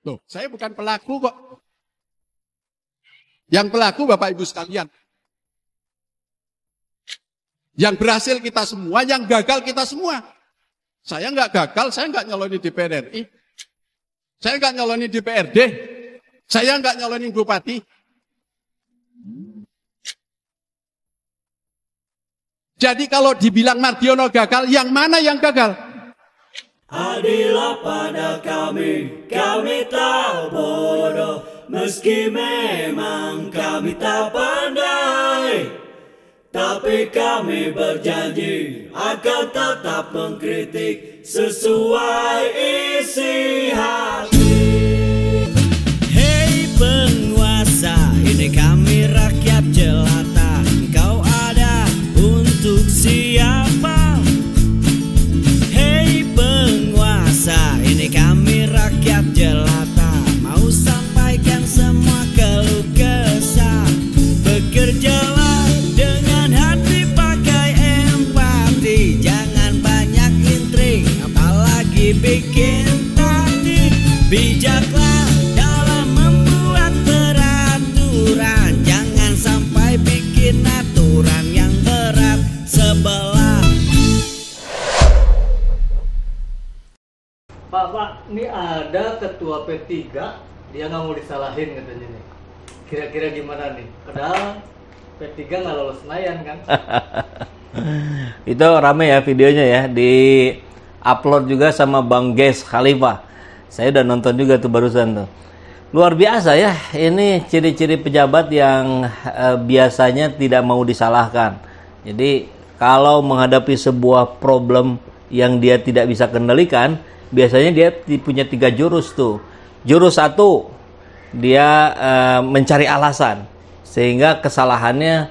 Loh, saya bukan pelaku kok. Yang pelaku Bapak Ibu sekalian. Yang berhasil kita semua, yang gagal kita semua. Saya nggak gagal, saya nggak nyalonin DPR RI. Saya nggak nyalonin DPRD. Saya nggak nyalonin bupati. Jadi kalau dibilang Mardiono gagal, yang mana yang gagal? Adillah pada kami tak bodoh, meski memang kami tak pandai. Tapi kami berjanji akan tetap mengkritik sesuai isi hati. Hei penguasa, ini kami rakyat jelata. Engkau ada untuk siapa? Hei penguasa, ini kami rakyat jelata. Mau sampaikan semua keluh kesah. Bekerjalah dengan hati pakai empati. Jangan banyak intrik, apalagi bikin taktik. Bijaklah dalam membuat peraturan. Jangan sampai bikin aturan yang berat sebelah. Pak, ini ada ketua P3, dia nggak mau disalahin katanya nih. Kira-kira gimana nih? Padahal P3 nggak lolos Senayan kan? Itu rame ya videonya ya, di upload juga sama Bang Ges Khalifah. Saya udah nonton juga tuh barusan tuh. Luar biasa ya, ini ciri-ciri pejabat yang biasanya tidak mau disalahkan. Jadi kalau menghadapi sebuah problem yang dia tidak bisa kendalikan, biasanya dia punya 3 jurus tuh. Jurus 1, dia mencari alasan sehingga kesalahannya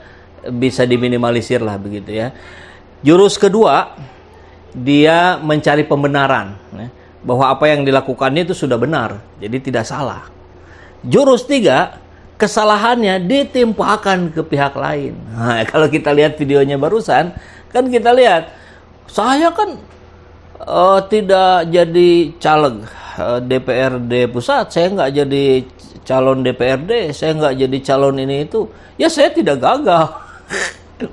bisa diminimalisir lah begitu ya. Jurus kedua, dia mencari pembenaran ya, bahwa apa yang dilakukannya itu sudah benar, jadi tidak salah. Jurus 3, kesalahannya ditimpakan ke pihak lain. Nah, kalau kita lihat videonya barusan, kan kita lihat saya kan tidak jadi caleg DPRD pusat, saya nggak jadi calon DPRD, saya nggak jadi calon ini itu, ya saya tidak gagal.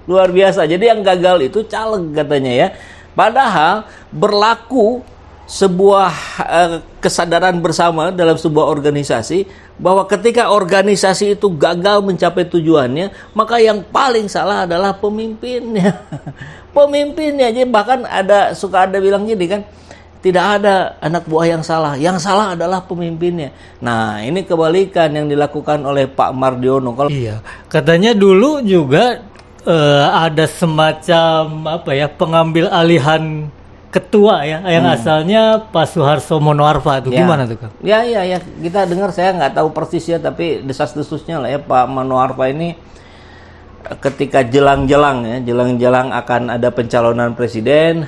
Luar biasa. Jadi yang gagal itu caleg katanya ya. Padahal berlaku sebuah kesadaran bersama dalam sebuah organisasi bahwa ketika organisasi itu gagal mencapai tujuannya, maka yang paling salah adalah pemimpinnya. Pemimpinnya. Jadi bahkan suka ada bilang gini kan, tidak ada anak buah yang salah adalah pemimpinnya. Nah, ini kebalikan yang dilakukan oleh Pak Mardiono. Iya, katanya dulu juga ada semacam pengambil alihan ketua ya, yang asalnya Pak Suharto Monoarfa itu ya. Gimana tuh Kang? Ya, kita dengar, saya nggak tahu persisnya, tapi desas-desusnya lah ya, Pak Monoarfa ini ketika jelang-jelang akan ada pencalonan presiden,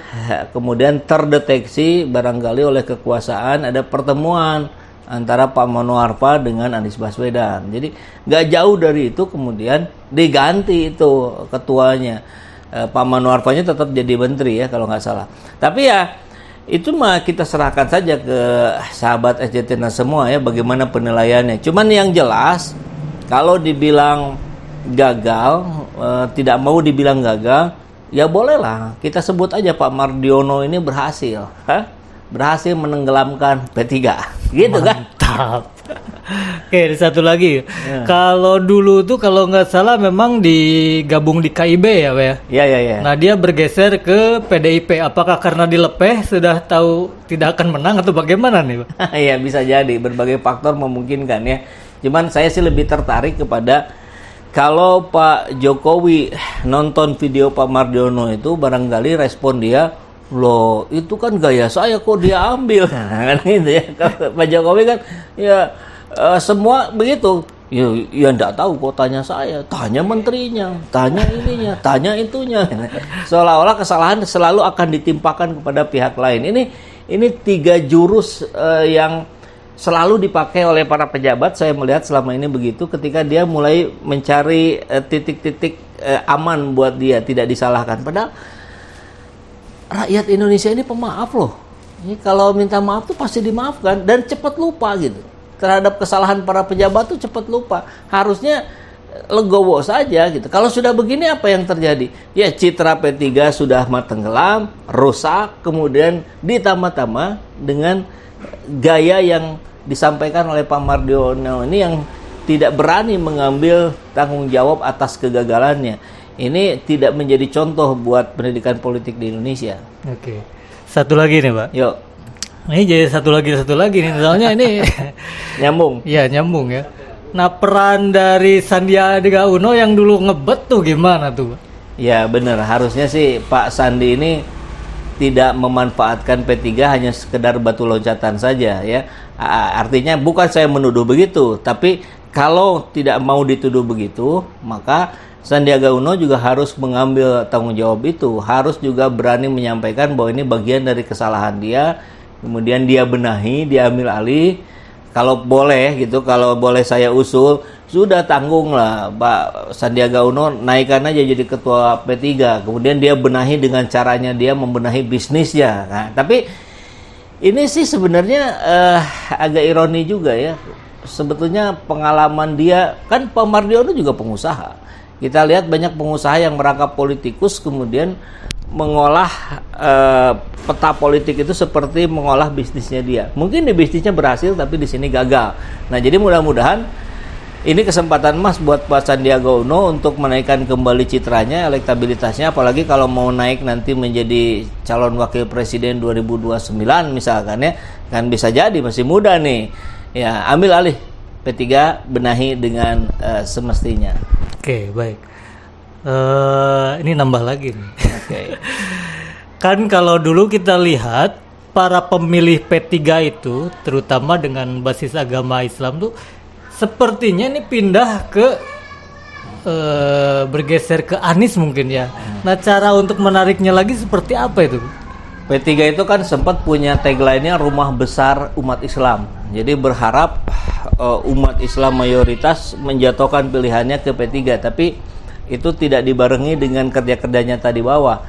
kemudian terdeteksi barangkali oleh kekuasaan ada pertemuan antara Pak Monoarfa dengan Anies Baswedan. Jadi nggak jauh dari itu kemudian diganti itu ketuanya. Pak Monoarfanya tetap jadi menteri ya kalau nggak salah. Tapi ya itu mah kita serahkan saja ke sahabat SJTNA semua ya, bagaimana penilaiannya. Cuman yang jelas kalau dibilang gagal, tidak mau dibilang gagal, ya bolehlah kita sebut aja Pak Mardiono ini berhasil, berhasil menenggelamkan P3, gitu. Mantap. Kan? Oke, satu lagi. Ya. Kalau dulu tuh kalau nggak salah memang digabung di KIB ya, Pak ya? Iya. Nah, dia bergeser ke PDIP. Apakah karena dilepeh sudah tahu tidak akan menang atau bagaimana nih, Pak? Iya, bisa jadi, berbagai faktor memungkinkan ya. Cuman saya sih lebih tertarik kepada kalau Pak Jokowi nonton video Pak Mardiono itu, barangkali respon dia, loh itu kan gaya saya kok dia ambil. Kan gitu ya. Pak Jokowi kan ya semua begitu. Ya enggak tahu kok, tanya saya, tanya menterinya, tanya ininya, tanya itunya. Seolah-olah kesalahan selalu akan ditimpakan kepada pihak lain. Ini 3 jurus yang selalu dipakai oleh para pejabat, saya melihat selama ini begitu, ketika dia mulai mencari titik-titik aman buat dia tidak disalahkan. Padahal rakyat Indonesia ini pemaaf loh. Ini kalau minta maaf tuh pasti dimaafkan dan cepat lupa gitu. terhadap kesalahan para pejabat tuh cepat lupa. Harusnya legowo saja gitu. Kalau sudah begini apa yang terjadi? Ya citra P3 sudah tenggelam, rusak, kemudian ditambah-tambah dengan gaya yang disampaikan oleh Pak Mardiono ini yang tidak berani mengambil tanggung jawab atas kegagalannya. Ini tidak menjadi contoh buat pendidikan politik di Indonesia. Oke. Satu lagi nih, Pak. Yuk. Ini jadi satu lagi nih. Soalnya ini Nyambung. Iya, nyambung ya. Nah, peran dari Sandiaga Uno yang dulu ngebet tuh gimana tuh, Pak? Ya, benar. Harusnya sih Pak Sandi ini tidak memanfaatkan P3 hanya sekedar batu loncatan saja ya. Artinya bukan saya menuduh begitu, tapi kalau tidak mau dituduh begitu, maka Sandiaga Uno juga harus mengambil tanggung jawab itu, harus juga berani menyampaikan bahwa ini bagian dari kesalahan dia, kemudian dia benahi, dia ambil alih. Kalau boleh gitu, kalau boleh saya usul, sudah tanggung lah Pak Sandiaga Uno, naikkan aja jadi ketua P3, kemudian dia benahi dengan caranya dia membenahi bisnisnya. Nah, tapi ini sih sebenarnya agak ironi juga ya. Sebetulnya pengalaman dia, kan Pak Mardiono juga pengusaha. Kita lihat banyak pengusaha yang merangkap politikus kemudian mengolah peta politik itu seperti mengolah bisnisnya dia. Mungkin di bisnisnya berhasil tapi di sini gagal. Nah, jadi mudah-mudahan ini kesempatan emas buat Pak Sandiaga Uno untuk menaikkan kembali citranya, elektabilitasnya, apalagi kalau mau naik nanti menjadi calon wakil presiden 2029 misalkan ya. Kan bisa jadi masih muda nih. Ya, ambil alih P3, benahi dengan semestinya. Oke, baik. Ini nambah lagi nih. Oke. Kan kalau dulu kita lihat para pemilih P3 itu, terutama dengan basis agama Islam tuh, sepertinya ini pindah ke bergeser ke Anies mungkin ya. Nah, cara untuk menariknya lagi seperti apa itu? P3 itu kan sempat punya tagline-nya rumah besar umat Islam. Jadi berharap umat Islam mayoritas menjatuhkan pilihannya ke P3, tapi itu tidak dibarengi dengan kerja-kerja nyata di bawah.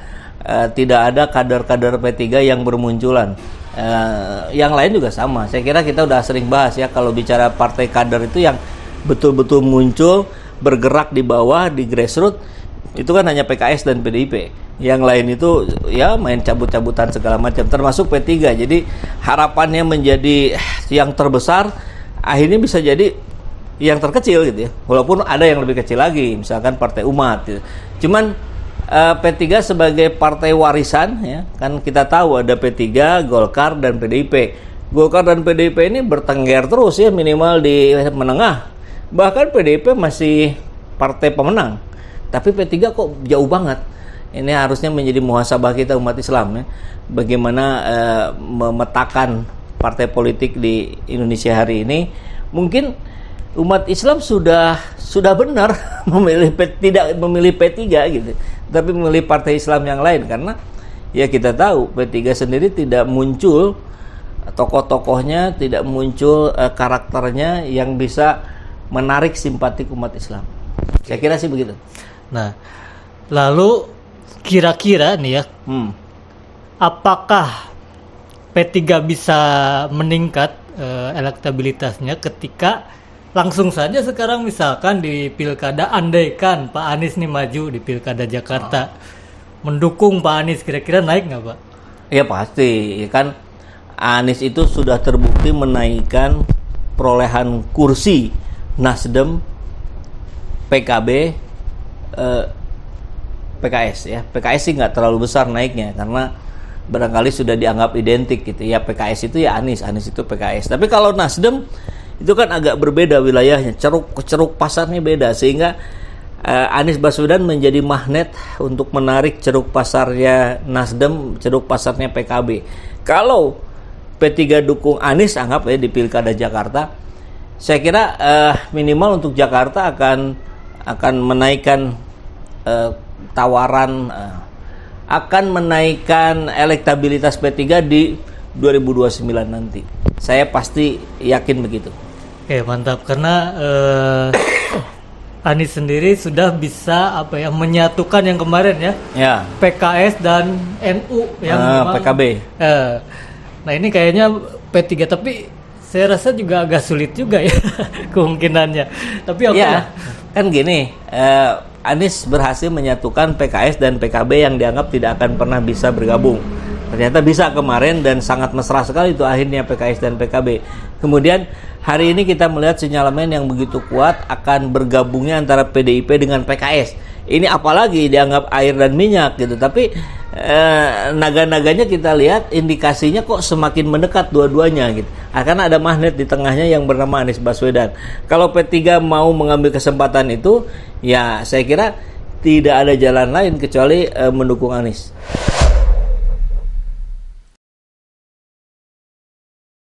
Tidak ada kader-kader P3 yang bermunculan. Yang lain juga sama. Saya kira kita udah sering bahas ya, kalau bicara partai kader itu yang betul-betul muncul, bergerak di bawah, di grassroots, itu kan hanya PKS dan PDIP. Yang lain itu ya main cabut-cabutan segala macam, termasuk P3. Jadi harapannya menjadi yang terbesar, akhirnya bisa jadi yang terkecil gitu ya. Walaupun ada yang lebih kecil lagi, misalkan Partai Umat gitu. Cuman P3 sebagai partai warisan ya, kan kita tahu ada P3, Golkar dan PDIP. Golkar dan PDIP ini bertengger terus ya, minimal di menengah. Bahkan PDIP masih partai pemenang. Tapi P3 kok jauh banget. Ini harusnya menjadi muhasabah kita umat Islam ya. Bagaimana memetakan partai politik di Indonesia hari ini. Mungkin umat Islam sudah benar tidak memilih P3 gitu, tapi memilih partai Islam yang lain, karena ya kita tahu P3 sendiri tidak muncul tokoh-tokohnya, tidak muncul karakternya yang bisa menarik simpatik umat Islam. Saya kira sih begitu. Nah, lalu kira-kira nih ya, apakah P3 bisa meningkat elektabilitasnya ketika langsung saja sekarang misalkan di pilkada, andaikan Pak Anies nih maju di pilkada Jakarta, mendukung Pak Anies, kira-kira naik nggak, Pak? Ya pasti, kan Anies itu sudah terbukti menaikkan perolehan kursi Nasdem, PKB, PKS ya. PKS sih nggak terlalu besar naiknya karena barangkali sudah dianggap identik gitu ya. PKS itu ya Anies itu PKS. Tapi kalau Nasdem itu kan agak berbeda wilayahnya, ceruk pasarnya beda, sehingga Anies Baswedan menjadi magnet untuk menarik ceruk pasarnya Nasdem, ceruk pasarnya PKB. Kalau P3 dukung Anies, anggap ya di pilkada Jakarta, saya kira minimal untuk Jakarta akan menaikkan tawaran, akan menaikkan elektabilitas P3 di 2029 nanti. Saya pasti yakin begitu. Oke, mantap, karena Anies sendiri sudah bisa menyatukan yang kemarin ya. PKS dan NU yang PKB. Nah, ini kayaknya P3, tapi saya rasa juga agak sulit juga ya kemungkinannya. Tapi oke lah. Kan gini, Anies berhasil menyatukan PKS dan PKB yang dianggap tidak akan pernah bisa bergabung. Ternyata bisa kemarin dan sangat mesra sekali itu akhirnya PKS dan PKB. Kemudian hari ini kita melihat sinyalemen yang begitu kuat akan bergabungnya antara PDIP dengan PKS. Ini apalagi dianggap air dan minyak gitu. Tapi naga-naganya kita lihat indikasinya kok semakin mendekat dua-duanya gitu. Karena ada magnet di tengahnya yang bernama Anies Baswedan. Kalau P3 mau mengambil kesempatan itu, ya saya kira tidak ada jalan lain kecuali mendukung Anies.